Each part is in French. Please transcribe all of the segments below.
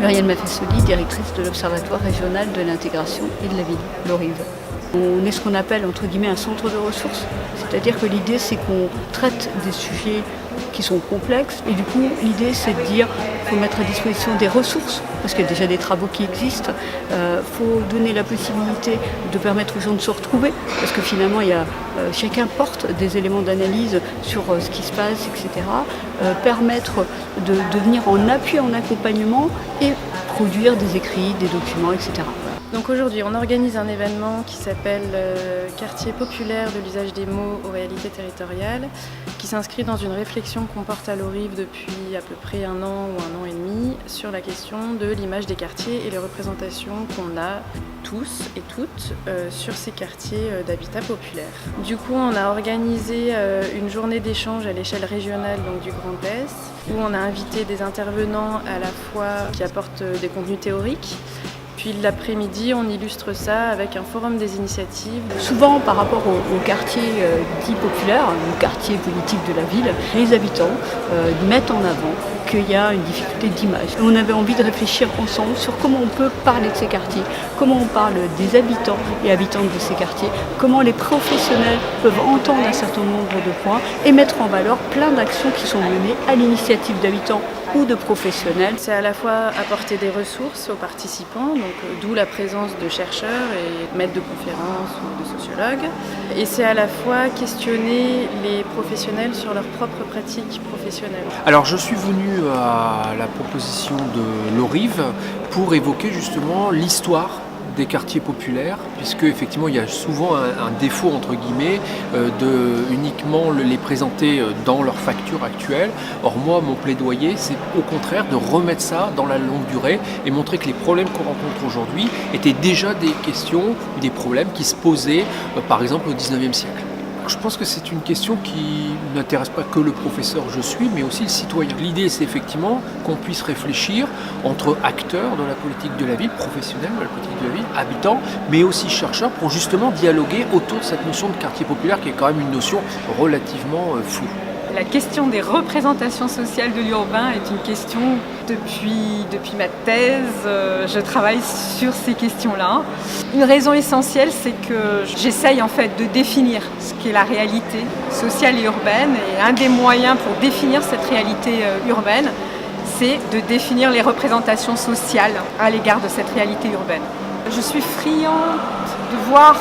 Muriel Maffesoli, directrice de l'Observatoire régional de l'intégration et de la ville, l'ORIV. On est ce qu'on appelle entre guillemets un centre de ressources, c'est-à-dire que l'idée c'est qu'on traite des sujets qui sont complexes et du coup l'idée c'est de dire qu'il faut mettre à disposition des ressources parce qu'il y a déjà des travaux qui existent, faut donner la possibilité de permettre aux gens de se retrouver parce que finalement chacun porte des éléments d'analyse sur ce qui se passe, etc. Permettre de venir en appui, en accompagnement et produire des écrits, des documents, etc. Donc aujourd'hui, on organise un événement qui s'appelle Quartier populaire de l'usage des mots aux réalités territoriales, qui s'inscrit dans une réflexion qu'on porte à l'ORIV depuis à peu près 1 an ou 1 an et demi sur la question de l'image des quartiers et les représentations qu'on a tous et toutes sur ces quartiers d'habitat populaire. Du coup, on a organisé une journée d'échange à l'échelle régionale donc du Grand Est, où on a invité des intervenants à la fois qui apportent des contenus théoriques. Puis l'après-midi, on illustre ça avec un forum des initiatives. Souvent, par rapport aux quartiers dits populaires, aux quartiers politiques de la ville, les habitants mettent en avant qu'il y a une difficulté d'image. On avait envie de réfléchir ensemble sur comment on peut parler de ces quartiers, comment on parle des habitants et habitantes de ces quartiers, comment les professionnels peuvent entendre un certain nombre de points et mettre en valeur plein d'actions qui sont menées à l'initiative d'habitants ou de professionnels. C'est à la fois apporter des ressources aux participants, donc d'où la présence de chercheurs et maîtres de conférences ou de sociologues. Et c'est à la fois questionner les professionnels sur leurs propres pratiques professionnelles. Alors je suis venu à la proposition de l'ORIV pour évoquer justement l'histoire des quartiers populaires, puisque effectivement il y a souvent un défaut entre guillemets de uniquement les présenter dans leur facture actuelle. Or moi mon plaidoyer c'est au contraire de remettre ça dans la longue durée et montrer que les problèmes qu'on rencontre aujourd'hui étaient déjà des questions ou des problèmes qui se posaient par exemple au 19e siècle. Je pense que c'est une question qui n'intéresse pas que le professeur je suis, mais aussi le citoyen. L'idée, c'est effectivement qu'on puisse réfléchir entre acteurs de la politique de la ville, professionnels de la politique de la ville, habitants, mais aussi chercheurs, pour justement dialoguer autour de cette notion de quartier populaire qui est quand même une notion relativement floue. La question des représentations sociales de l'urbain est une question depuis ma thèse. Je travaille sur ces questions-là. Une raison essentielle, c'est que j'essaye en fait de définir ce qu'est la réalité sociale et urbaine. Et un des moyens pour définir cette réalité urbaine, c'est de définir les représentations sociales à l'égard de cette réalité urbaine. Je suis friande de voir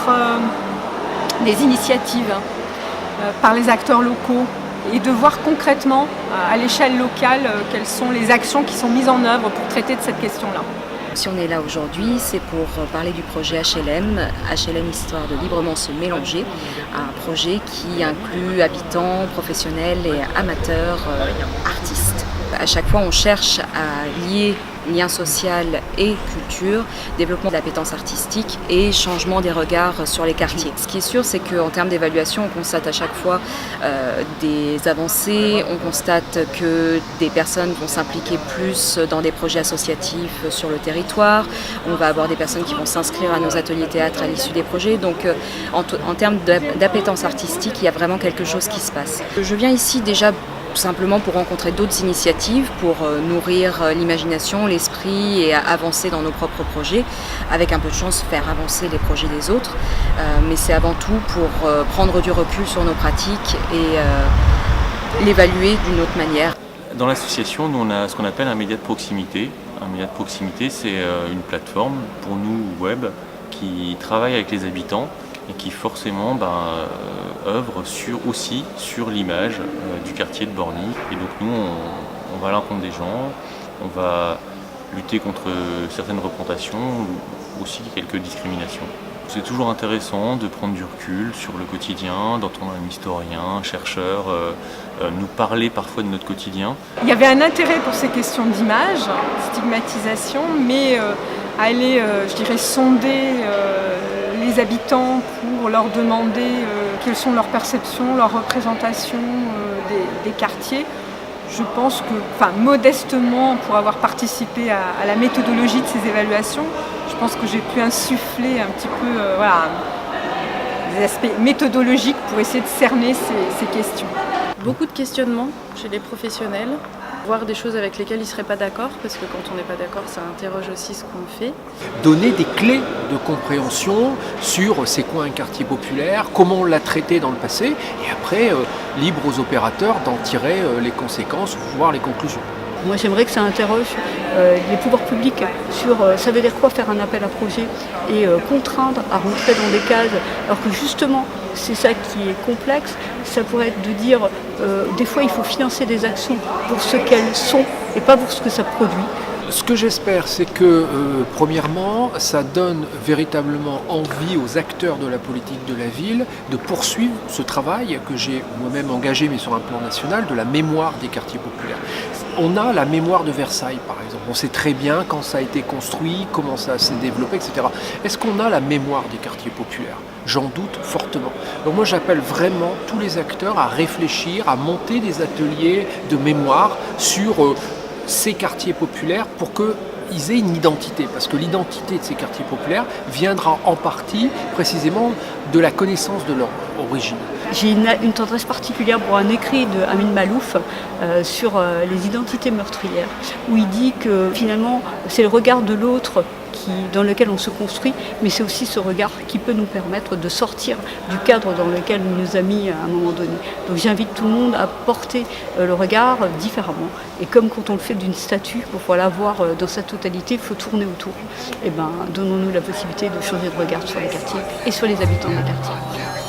des initiatives par les acteurs locaux et de voir concrètement, à l'échelle locale, quelles sont les actions qui sont mises en œuvre pour traiter de cette question-là. Si on est là aujourd'hui, c'est pour parler du projet HLM Histoire de librement se mélanger, un projet qui inclut habitants, professionnels et amateurs, artistes. À chaque fois, on cherche à lier lien social et culture, développement de l'appétence artistique et changement des regards sur les quartiers. Ce qui est sûr, c'est qu'en termes d'évaluation, on constate à chaque fois des avancées, on constate que des personnes vont s'impliquer plus dans des projets associatifs sur le territoire, on va avoir des personnes qui vont s'inscrire à nos ateliers théâtre à l'issue des projets, donc en termes d'appétence artistique, il y a vraiment quelque chose qui se passe. Je viens ici déjà tout simplement pour rencontrer d'autres initiatives, pour nourrir l'imagination, l'esprit et avancer dans nos propres projets, avec un peu de chance faire avancer les projets des autres, mais c'est avant tout pour prendre du recul sur nos pratiques et l'évaluer d'une autre manière. Dans l'association, nous on a ce qu'on appelle un média de proximité. Un média de proximité, c'est une plateforme pour nous web qui travaille avec les habitants et qui forcément œuvre aussi sur l'image du quartier de Borny. Et donc nous, on va à l'encontre des gens, on va lutter contre certaines représentations, aussi quelques discriminations. C'est toujours intéressant de prendre du recul sur le quotidien, d'entendre un historien, un chercheur nous parler parfois de notre quotidien. Il y avait un intérêt pour ces questions d'image, stigmatisation, mais aller, je dirais, sonder les habitants pour leur demander quelles sont leurs perceptions, leurs représentations des quartiers. Je pense que, modestement, pour avoir participé à la méthodologie de ces évaluations, je pense que j'ai pu insuffler un petit peu des aspects méthodologiques pour essayer de cerner ces questions. Beaucoup de questionnements chez les professionnels voir des choses avec lesquelles ils ne seraient pas d'accord, parce que quand on n'est pas d'accord, ça interroge aussi ce qu'on fait. Donner des clés de compréhension sur c'est quoi un quartier populaire, comment on l'a traité dans le passé, et après, libre aux opérateurs d'en tirer les conséquences, voire les conclusions. Moi, j'aimerais que ça interroge les pouvoirs publics sur ça veut dire quoi faire un appel à projet et contraindre à rentrer dans des cases, alors que justement, c'est ça qui est complexe. Ça pourrait être de dire, des fois, il faut financer des actions pour ce qu'elles sont et pas pour ce que ça produit. Ce que j'espère, c'est que, premièrement, ça donne véritablement envie aux acteurs de la politique de la ville de poursuivre ce travail que j'ai moi-même engagé, mais sur un plan national, de la mémoire des quartiers populaires. On a la mémoire de Versailles, par exemple. On sait très bien quand ça a été construit, comment ça s'est développé, etc. Est-ce qu'on a la mémoire des quartiers populaires ? J'en doute fortement. Donc moi, j'appelle vraiment tous les acteurs à réfléchir, à monter des ateliers de mémoire sur ces quartiers populaires pour qu'ils aient une identité. Parce que l'identité de ces quartiers populaires viendra en partie précisément de la connaissance de leur origine. J'ai une tendresse particulière pour un écrit de Amin Malouf sur les identités meurtrières, où il dit que finalement c'est le regard de l'autre dans lequel on se construit, mais c'est aussi ce regard qui peut nous permettre de sortir du cadre dans lequel il nous a mis à un moment donné. Donc j'invite tout le monde à porter le regard différemment. Et comme quand on le fait d'une statue, pour pouvoir la voir dans sa totalité, il faut tourner autour. Et donnons-nous la possibilité de changer de regard sur les quartiers et sur les habitants des quartiers.